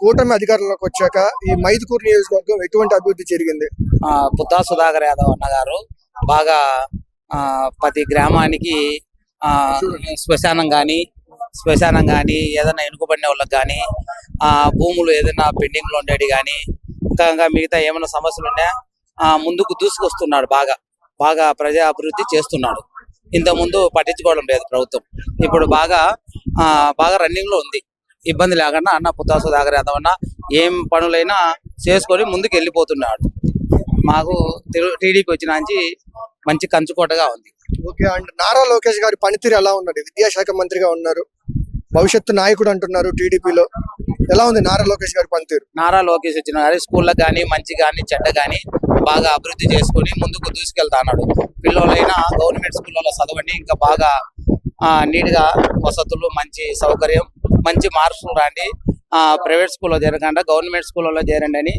కూటమి అధికారంలోకి వచ్చాక ఈ మైదుకూరు నియోజకవర్గం ఎటువంటి అభివృద్ధి జరిగింది? పుత్తా సుధాకర్ యాదవ్ అన్న గారు బాగా ప్రతి గ్రామానికి శ్మశానం కానీ ఏదైనా వెనుకబడిన వాళ్ళకి కానీ భూములు ఏదైనా పెండింగ్ లో ఉండేవి కానీ ఇంకా మిగతా ఏమైనా సమస్యలు ఉన్నాయా ముందుకు దూసుకొస్తున్నాడు. బాగా ప్రజా అభివృద్ధి చేస్తున్నాడు. ఇంతకుముందు పట్టించుకోవడం లేదు ప్రభుత్వం. ఇప్పుడు బాగా రన్నింగ్ లో ఉంది. ఇబ్బంది లేకుండా అన్న పుత్తా సుధాకర్ యాదవ్ అన్న ఏం పనులైనా చేసుకొని ముందుకు వెళ్ళిపోతున్నాడు. మాకు టీడీపీ వచ్చిన మంచి కంచుకోటగా ఉంది. ఓకే. అండ్ నారా లోకేష్ గారి పనితీరు ఎలా ఉన్నది? విద్యాశాఖ మంత్రిగా ఉన్నారు, భవిష్యత్తు నాయకుడు అంటున్నారు టీడీపీలో. ఎలా ఉంది నారా లోకేష్ గారి పనితీరు? నారా లోకేష్ వచ్చిన గానీ స్కూళ్ళకి కానీ మంచి కానీ చెడ్డ కానీ బాగా అభివృద్ధి చేసుకుని ముందుకు దూసుకెళ్తా అన్నాడు. పిల్లలైనా గవర్నమెంట్ స్కూళ్ళలో చదవండి, ఇంకా బాగా నీట్ గా వసతులు, మంచి సౌకర్యం, మంచి మార్కులు రాండి, ప్రైవేట్ స్కూల్లో చేరకుండా గవర్నమెంట్ స్కూళ్ళలో చేరండి అని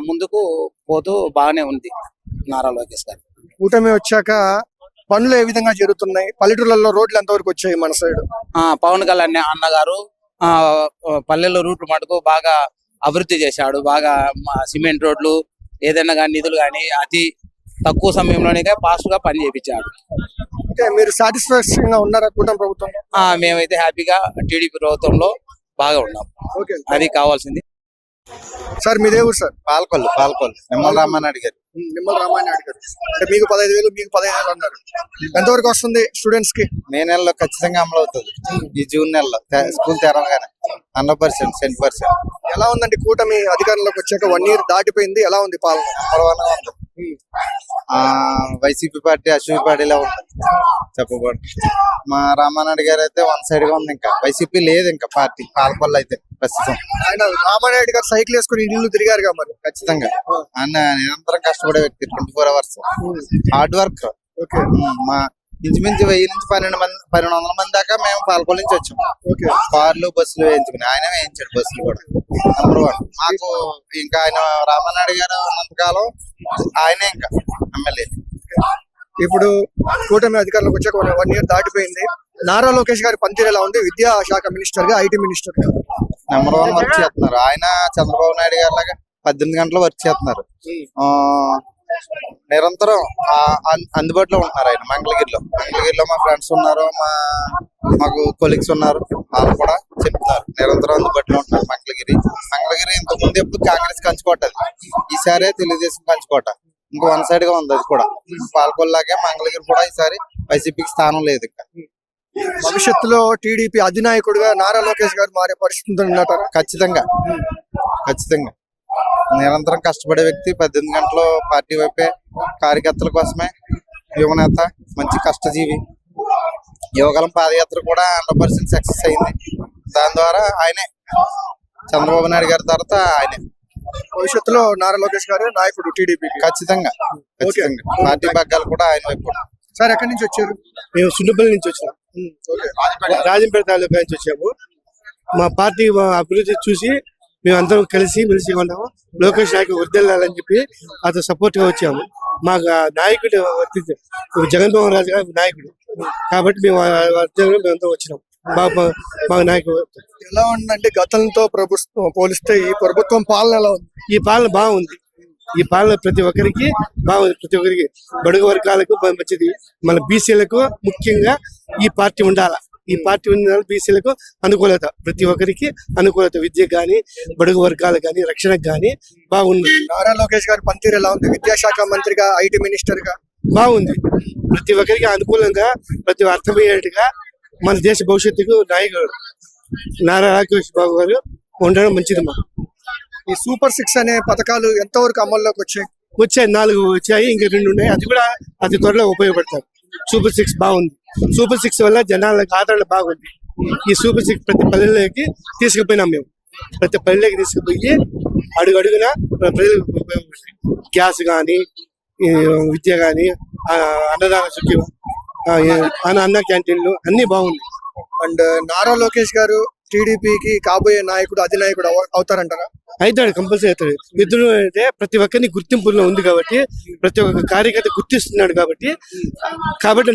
ముందుకు పోతూ బాగానే ఉంది నారా లోకేష్ గారు. కూటమి వచ్చాక పనులు ఏ విధంగా జరుగుతున్నాయి? పల్లెటూళ్ళలో రోడ్లు ఎంతవరకు వచ్చాయి మన సైడ్? పవన్ కళ్యాణ్ అన్నగారు పల్లెల్లో రూట్లు మటుకు బాగా అభివృద్ధి చేశాడు. బాగా సిమెంట్ రోడ్లు ఏదైనా కానీ నిధులు కానీ అతి తక్కువ సమయంలోనే ఫాస్ట్ గా పని చేయించాడు. అంటే మీరు సాటిస్ఫాక్షన్ గా ఉన్నారా కూటమి ప్రభుత్వం? మేమైతే హ్యాపీగా టీడీపీ ప్రభుత్వంలో బాగా ఉన్నాం. అది కావాల్సింది. సార్ మీదే ఊరు సార్? పాల్కొల్లు నిమ్మల రామానాయుడు గారు. నిమ్మల రామానాయుడు గారు అంటే మీకు 15,000 మీకు 15,000 అన్నారు. ఎంతవరకు వస్తుంది స్టూడెంట్స్ కి? మే నెలలో ఖచ్చితంగా అమలు అవుతుంది. ఈ జూన్ నెలలో స్కూల్ తెరవగానే 100%. ఎలా ఉందండి కూటమి అధికారంలోకి వచ్చాక 1 year దాటిపోయింది, ఎలా ఉంది పాలన? నెంబర్ 1 ఉంది. వైసీపీ పార్టీ అశ్విని పార్టీలో ఉంది చెప్పకూడదు. మా రామానాయుడు గారు అయితే 1 side గా ఉంది. ఇంకా వైసీపీ లేదు ఇంకా పార్టీ పాలకొల్లు అయితే ప్రస్తుతం. ఆయన రామానాయుడు గారు సైకిల్ వేసుకుని ఇల్లు తిరిగారుగా మరి. ఖచ్చితంగా ఆయన నిరంతరం కష్టపడే వ్యక్తి. 24 hours హార్డ్ వర్క్. మా ఇంచుమించు 1000 నుంచి 1200 మంది దాకా మేము పాలకొల్లు నుంచి వచ్చాం. కార్లు బస్సులు వేయించుకుని ఆయన వేయించాడు. బస్సులు కూడా నెంబర్ 1. మాకు ఇంకా ఆయన రామానాయుడు గారు ఉన్నంతకాలం ఆయనే ఇంకా ఎమ్మెల్యే. ఇప్పుడు కూటమి అధికారంలోకి వచ్చాక 1 year దాటిపోయింది. నారా లోకేష్ గారి పనితీరు ఎలా ఉంది? విద్యాశాఖ మినిస్టర్ గా, ఐటీ మినిస్టర్ గా నెంబర్ 1 వర్క్ చేస్తున్నారు. ఆయన చంద్రబాబు నాయుడు గారి లాగా 18 గంటలు వర్క్ చేస్తున్నారు. నిరంతరం అందుబాటులో ఉంటున్నారు. ఆయన మంగళగిరిలో మా ఫ్రెండ్స్ ఉన్నారు, మాకు కొలీగ్స్ ఉన్నారు. వాళ్ళు కూడా చెప్తున్నారు నిరంతరం అందుబాటులో ఉంటున్నారు. మంగళగిరి ఇంతకు ముందు ఎప్పుడు కాంగ్రెస్ కంచుకోటది, ఈసారి తెలుగుదేశం కంచుకోట. ఇంకో 1 side గా ఉంది. అది కూడా పాలకొల్లాగే మంగళగిరి కూడా ఈసారి వైసీపీకి స్థానం లేదు. ఇంకా భవిష్యత్తులో టీడీపీ అధినాయకుడిగా నారా లోకేష్ గారు మారే పరిస్థితి ఉన్నట్టు? ఖచ్చితంగా నిరంతరం కష్టపడే వ్యక్తి. 18 గంటలు పార్టీ వైపే, కార్యకర్తల కోసమే. యువనేత, మంచి కష్టజీవి. యువగలం పాదయాత్ర కూడా 100% సక్సెస్ అయింది. దాని ద్వారా ఆయనే, చంద్రబాబు నాయుడు గారి తర్వాత ఆయనే. భవిష్యత్తులో నారా లోకేష్ గారు నాయకుడు టీడీపీ. ఖచ్చితంగా పార్టీ భాగాలు కూడా ఆయన వైపు. సార్ ఎక్కడి నుంచి వచ్చారు? మేము సుండుపల్లి నుంచి వచ్చినాం. రాజంపేట తాలూకా నుంచి వచ్చాము. మా పార్టీ అభివృద్ధి చూసి మేమందరం కలిసి మెలిసి ఉన్నాము. లోకేష్ నాయకుడు వర్దిల్లాలని చెప్పి అతను సపోర్ట్ గా వచ్చాము. మాకు నాయకుడు జగన్మోహన్ రాజు గారు నాయకుడు కాబట్టి మేమంతా వచ్చినాం. మాకు నాయకుడు ఎలా ఉందంటే గతంతో ప్రభుత్వం పోలిస్తే ఈ ప్రభుత్వం పాలన ఎలా ఉంది? ఈ పాలన బాగుంది. ఈ పాలన ప్రతి ఒక్కరికి బాగుంది. ప్రతి ఒక్కరికి బడుగు వర్గాలకు మంచిది. మన బీసీలకు ముఖ్యంగా ఈ పార్టీ ఉండాలా. ఈ పార్టీ ఉన్న బీసీలకు అనుకూలత, ప్రతి ఒక్కరికి అనుకూలత. విద్యకు కానీ, బడుగు వర్గాలకు కానీ, రక్షణకు కానీ బాగుంది. నారా లోకేష్ గారి పనితీరు ఎలా ఉంది? విద్యాశాఖ మంత్రిగా, ఐటీ మినిస్టర్ గా బాగుంది. ప్రతి ఒక్కరికి అనుకూలంగా, ప్రతి అర్థమయ్యేట్టుగా మన దేశ భవిష్యత్తుకు నాయకుడు నారా లోకేష్ బాబు గారు ఉండడం మంచిది. మా ఈ సూపర్ 6 అనే పథకాలు ఎంతవరకు అమల్లోకి వచ్చాయి? 4 వచ్చాయి, ఇంకా 2 ఉన్నాయి. అది కూడా అతి త్వరలో ఉపయోగపడతారు. సూపర్ 6 బాగుంది. సూపర్ 6 వల్ల జనాలకు ఆదరణ బాగుంది. ఈ సూపర్ 6 ప్రతి పల్లెల్లోకి తీసుకుపోయినాం. మేము ప్రతి పల్లెకి తీసుకుపోయి అడుగున ప్రజలకు గ్యాస్ కానీ, విద్య కానీ, అన్నదాన శుద్ధి, అన్న క్యాంటీన్లు అన్ని బాగున్నాయి. అండ్ నారా లోకేష్ గారు టీడీపీకి కాబోయే నాయకుడు, అధినాయకుడు అవుతారంటారా? అవుతాడు, కంపల్సరీ అవుతాడు. ఇద్దరు అంటే ప్రతి ఒక్కరిని గుర్తింపులో ఉంది కాబట్టి, ప్రతి ఒక్క కార్యకర్త గుర్తిస్తున్నాడు కాబట్టి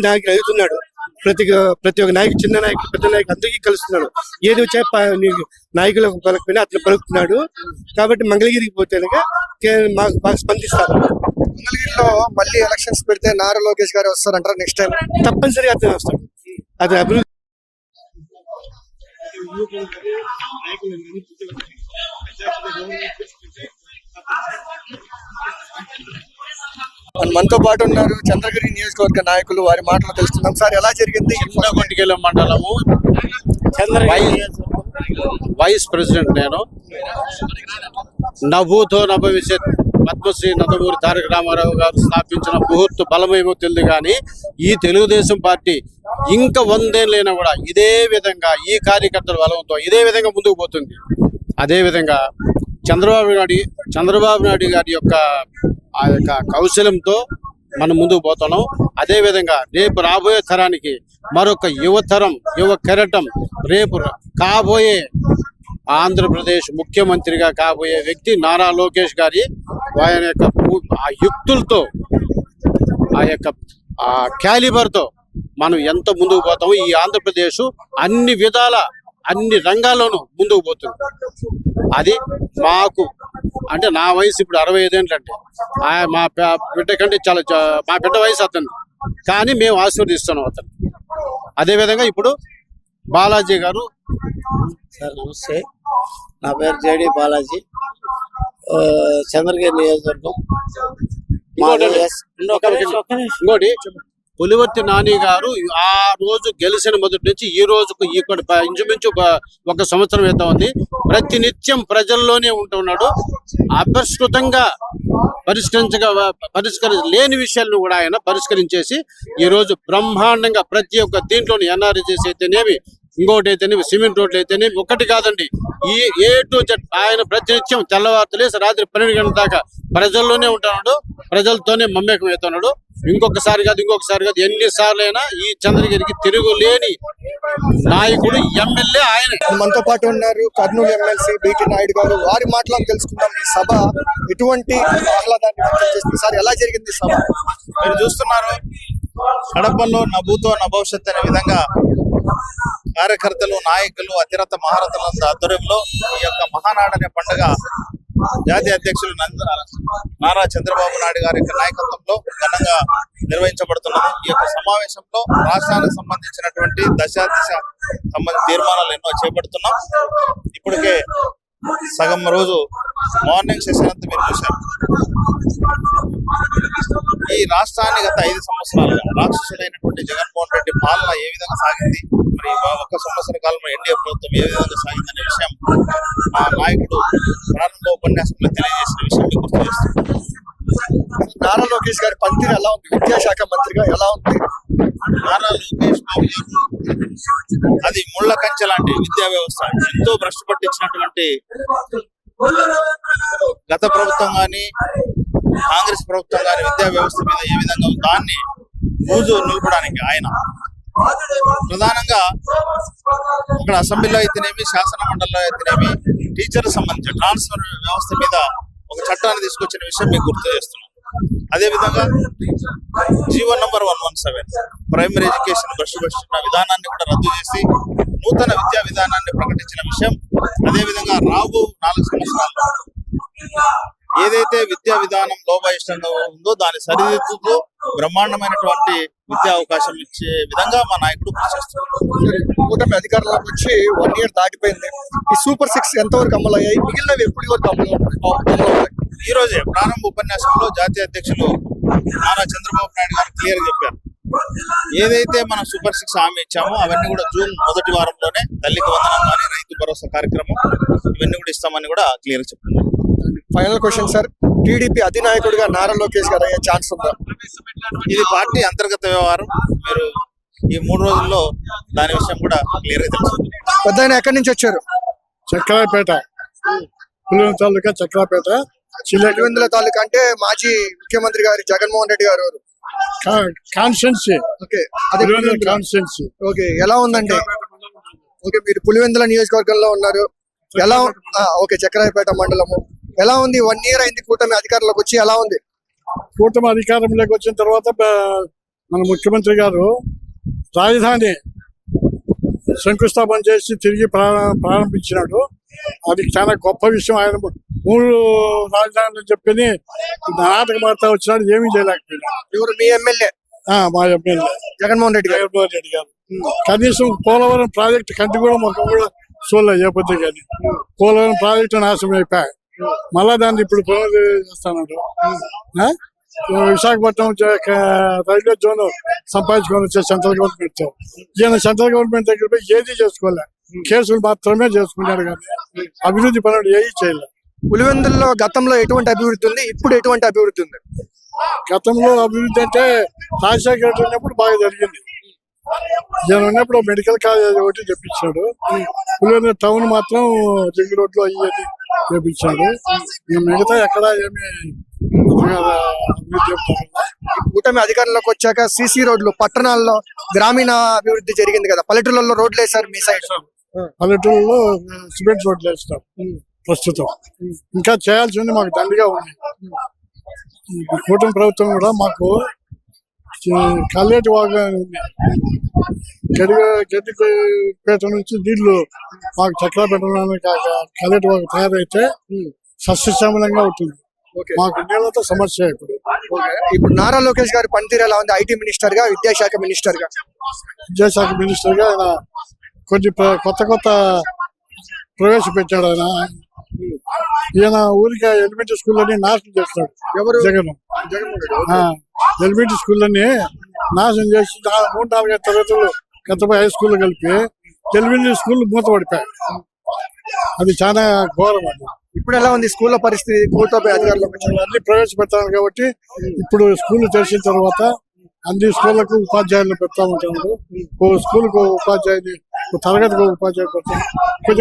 నాయకుడు అవుతున్నాడు. ప్రతి ఒక్క నాయకుడు, చిన్న నాయకుడు, పెద్ద నాయకుడు అందరికీ కలుస్తున్నాడు. ఏది వచ్చా నాయకులకు పలకపోయినా అట్లా పలుకుతున్నాడు. కాబట్టి మంగళగిరికి పోతే మాకు బాగా స్పందిస్తారు. మంగళగిరిలో మళ్ళీ ఎలక్షన్స్ పెడితే నారా లోకేష్ గారు వస్తారంటారా నెక్స్ట్ టైం? తప్పనిసరిగా అతను వస్తాడు. అది అభివృద్ధి. మనతో పాటు ఉన్నారు చంద్రగిరి నియోజకవర్గ నాయకులు, వారి మాటలు తెలుస్తున్నాం. సార్, ఎలా జరిగింది? చింతకొండగిరి మండలము వైస్ ప్రెసిడెంట్ నేను. నభూతో నభవిష్యత్ పద్మశ్రీ నందమూరి తారక రామారావు గారు స్థాపించిన ముహూర్త బలమేమో తెలియదు కానీ ఈ తెలుగుదేశం పార్టీ ఇంకా 100 ఏళ్ళైనా కూడా ఇదే విధంగా ఈ కార్యకర్తల బలంతో ఇదే విధంగా ముందుకు పోతుంది. అదే విధంగా చంద్రబాబు నాయుడు గారి యొక్క ఆ యొక్క కౌశలంతో మనం ముందుకు పోతున్నాం. అదే విధంగా రేపు రాబోయే తరానికి మరొక యువతరం, యువ కెరటం, రేపు కాబోయే ఆంధ్రప్రదేశ్ ముఖ్యమంత్రిగా కాబోయే వ్యక్తి నారా లోకేష్ గారి ఆయన యొక్క ఆ యుక్తులతో, ఆ యొక్క ఆ క్యాలిబర్తో మనం ఎంత ముందుకు పోతామో ఈ ఆంధ్రప్రదేశ్ అన్ని విధాల అన్ని రంగాల్లోనూ ముందుకు పోతుంది. అది మాకు అంటే నా వయసు ఇప్పుడు 65 ఏళ్ళు అంటే మా బిడ్డ కంటే మా బిడ్డ వయసు అతను, కానీ మేము ఆశీర్వదిస్తున్నాం అతను. అదేవిధంగా ఇప్పుడు బాలాజీ గారు. సార్ నమస్తే, నా పేరు జేడి బాలాజీ, చంద్రగిరి నియోజకవర్గం. ఇంకోటి పులివర్తి నాని గారు ఆ రోజు గెలిచిన మొదటి నుంచి ఈ రోజుకు ఇక్కడ ఇంచుమించు 1 సంవత్సరం అయితే ఉంది. ప్రతినిత్యం ప్రజల్లోనే ఉంటున్నాడు. అపరిష్కృతంగా లేని విషయాలను కూడా ఆయన పరిష్కరించేసి ఈ రోజు బ్రహ్మాండంగా ప్రతి ఒక్క దీంట్లోని ఎన్ఆర్జీఎస్ అయితేనేమి, ఇంకోటి అయితేనేమి, సిమెంట్ రోడ్లు అయితేనేమి, ఒకటి కాదండి, ఈ A to Z ఆయన ప్రతినిత్యం తెల్లవారులేసి రాత్రి 12 గంటల దాకా ప్రజల్లోనే ఉంటున్నాడు. ప్రజలతోనే మమేకం అవుతున్నాడు. ఇంకొకసారి కాదు ఎన్నిసార్లు అయినా ఈ చంద్రగిరికి తిరుగులేని నాయకుడు ఎమ్మెల్యే ఆయన. మనతో పాటు ఉన్నారు కర్నూలు ఎమ్మెల్సీ బీటీ నాయుడు గారు, వారి మాటలను తెలుసుకుందాం. ఈ సభ ఎటువంటి ఆహ్లాదాన్ని వ్యక్తం చేస్తుంది? సార్, ఎలా జరిగింది సభ? మీరు చూస్తున్నారు, కడపలో నభూతో నభవిష్యత్ అనే విధంగా కార్యకర్తలు, నాయకులు, అతిరథ మహారథుల ఆధ్వర్యంలో ఈ యొక్క మహానాడు అనే పండుగ జాతీయ అధ్యక్షులు నారా చంద్రబాబు నాయుడు గారి యొక్క నాయకత్వంలో ఘనంగా నిర్వహించబడుతున్నది. ఈ యొక్క సమావేశంలో రాష్ట్రానికి సంబంధించినటువంటి దశ సంబంధించిన తీర్మానాలు ఎన్నో చేపడుతున్నాం. ఇప్పటికే సగం రోజు మార్నింగ్ సెషన్ అంతా మీరు చూశారు. ఈ రాష్ట్రాన్ని గత 5 సంవత్సరాలుగా రాక్షసుడైనటువంటి జగన్మోహన్ రెడ్డి పాలన ఏ విధంగా సాగింది, మరి 1 సంవత్సర కాలంలో ఎన్డీఏ ప్రభుత్వం ఏ విధంగా సాగిందనే విషయం మా నాయకుడు ప్రారంభ ఉపన్యాసంలో తెలియజేసిన విషయం మీకు గుర్తు చేస్తుంది. నారా లోకేష్ గారి పనితీరు ఎలా ఉంది? విద్యాశాఖ మంత్రిగా ఎలా ఉంది? నారా లోకేష్ బాబు గారు అది ముళ్ళ కంచె లాంటి విద్యా వ్యవస్థ ఎంతో భ్రష్టు పట్టించినటువంటి గత ప్రభుత్వం కానీ కాంగ్రెస్ ప్రభుత్వం కానీ విద్యా వ్యవస్థ మీద ఏ విధంగా దాన్ని రోజు నిలపడానికి ఆయన ప్రధానంగా ఇక్కడ అసెంబ్లీలో అయితేనేమి, శాసన మండలిలో అయితేనేమి టీచర్లకు సంబంధించిన ట్రాన్స్ఫర్ వ్యవస్థ మీద ఒక చట్టాన్ని తీసుకొచ్చిన విషయం మీకు గుర్తు చేస్తున్నాం. అదేవిధంగా జీవో నంబర్ 117 ప్రైమరీ ఎడ్యుకేషన్ భ్రష్టుపట్టిన విధానాన్ని కూడా రద్దు చేసి నూతన విద్యా విధానాన్ని ప్రకటించిన విషయం. అదేవిధంగా రాబో 4 సంవత్సరాల్లో ఏదైతే విద్యా విధానం లోపయిష్టంగా ఉందో దాన్ని సరిదిద్దుతూ బ్రహ్మాండమైనటువంటి విద్యా అవకాశం ఇచ్చే విధంగా మా నాయకుడు కృషి చేస్తున్నారు. కూటమి అధికారంలోకి వచ్చి 1 year దాటిపోయింది. ఈ సూపర్ 6 ఎంతవరకు అమలు అయ్యాయి? మిగిలినవి ఎప్పటి వరకు అమలు అవుతాయి? ఈ రోజే ప్రారంభ ఉపన్యాసంలో జాతీయ అధ్యక్షులు నారా చంద్రబాబు నాయుడు గారు క్లియర్ చెప్పారు. ఏదైతే మనం సూపర్ 6 హామీ ఇచ్చామో అవన్నీ కూడా జూన్ మొదటి వారంలోనే తల్లికి వందనం కానీ, రైతు భరోసా కార్యక్రమం ఇవన్నీ కూడా ఇస్తామని కూడా క్లియర్ చెప్తున్నారు. ఫైనల్ క్వశ్చన్ సార్, టీడీపీ అధినాయకుడిగా నారా లోకేష్ గారు అయ్యే ఛాన్స్ ఉందా? ఇది పార్టీ అంతర్గత వ్యవహారం. మీరు ఈ 3 రోజుల్లో దాని విషయం కూడా క్లియర్ గా తెలుస్తుంది. పెద్దాయన ఎక్కడి నుంచి వచ్చారు? చక్రాపేట, పులివెందుల తాలూకా చక్రాపేట. పులివెందుల తాలూకా అంటే మాజీ ముఖ్యమంత్రి గారి జగన్మోహన్ రెడ్డి గారు కాన్స్టిట్యున్సీ. ఓకే, అదే కాన్స్టిట్యున్సీ. ఓకే, ఎలా ఉందండి? ఓకే, మీరు పులివెందుల నియోజకవర్గంలో ఉన్నారు. ఎలా ఓకే, చక్రాయపేట మండలము ఎలా ఉంది? 1 year అయింది కూటమి అధికారంలోకి వచ్చి, ఎలా ఉంది? కూటమి అధికారంలోకి వచ్చిన తర్వాత మన ముఖ్యమంత్రి గారు రాజధాని శంకుస్థాపన చేసి తిరిగి ప్రారంభించినాడు. అది చాలా గొప్ప విషయం. ఆయన 3 రాజధానులు చెప్పి నాటకం ఆడుతూ వచ్చినాడు, ఏమీ చేయలేకపోయినా. ఎవరు మీ ఎమ్మెల్యే? మా ఎమ్మెల్యే జగన్మోహన్ రెడ్డి గారు. జగన్మోహన్ రెడ్డి గారు కనీసం పోలవరం ప్రాజెక్టు కంటి కూడా మొక్క కూడా చూడలేదు ఏ పొద్దు కానీ. పోలవరం ప్రాజెక్టు నాశనం అయిపోయాయి. మళ్ళా దాన్ని ఇప్పుడు చేస్తాడు. విశాఖపట్నం రైల్వే జోన్ సంపాదించుకొని వచ్చే సెంట్రల్ గవర్నమెంట్. ఈయన సెంట్రల్ గవర్నమెంట్ దగ్గర పోయి ఏది చేసుకోలే, కేసులు మాత్రమే చేసుకున్నాడు కానీ అభివృద్ధి పనులు ఏది చేయలేదు. పులివెందుల్లో గతంలో ఎటువంటి అభివృద్ధి ఉంది, ఇప్పుడు ఎటువంటి అభివృద్ధి ఉంది? గతంలో అభివృద్ధి అంటే రాజశేఖర రెడ్డి ఉన్నప్పుడు బాగా జరిగింది. ఈయన ఉన్నప్పుడు మెడికల్ కాలేజ్ ఒకటి తెప్పించాడు. పులివెందుల టౌన్ మాత్రం రింగ్ రోడ్లు అయ్యేది తెప్పించాడు. మిగతా ఎక్కడ ఏమి కూటమి అధికారంలోకి వచ్చాక సీసీ రోడ్లు పట్టణాల్లో గ్రామీణ అభివృద్ధి జరిగింది కదా, పల్లెటూళ్ళలో రోడ్లు వేశారు మీ సైడ్. పల్లెటూరులో సిమెంట్ రోడ్లు వేస్తాం ప్రస్తుతం. ఇంకా చేయాల్సింది మాకు దండిగా ఉంది. కూటమి ప్రభుత్వం కూడా మాకు కల్లేటి వాగా ఉంది. గడ్డిపేట నుంచి నీళ్లు మాకు చక్ర పెట్టడానికి కల్లేటి వాగు తయారైతే సస్యశ్యామలంగా ఉంటుంది. మాకు నీళ్ళతో సమస్య. ఇప్పుడు నారా లోకేష్ గారి పనితీరు ఎలా ఉంది? ఐటీ మినిస్టర్ గా, విద్యాశాఖ మినిస్టర్ గా. విద్యాశాఖ మినిస్టర్ గా ఆయన కొన్ని కొత్త ప్రవేశపెట్టాడు. ఆయన ఈయన ఊరికి ఎలిమెంటరీ స్కూళ్ళని నాశనం చేస్తాడు. ఎవరు? జగన్. ఎలిమెంటరీ స్కూళ్ళని నాశనం చేసి 3-4 తరగతులు గతపై హై స్కూల్ కలిపి ఎలిమెంటరీ స్కూల్ మూతపడిపోయాయి. అది చాలా ఘోరం. అది ఇప్పుడు ఎలా ఉంది స్కూల్లో పరిస్థితి? కూటమి అధికారులకు అన్ని ప్రవేశపెట్టాలి కాబట్టి ఇప్పుడు స్కూల్ తెరిచిన తర్వాత అన్ని స్కూళ్లకు ఉపాధ్యాయులను పెడతా ఉంటాడు. ఓ స్కూల్కు ఉపాధ్యాయుని, తరగతికి ఉపాధ్యాయులు పెడతాం. కొంచెం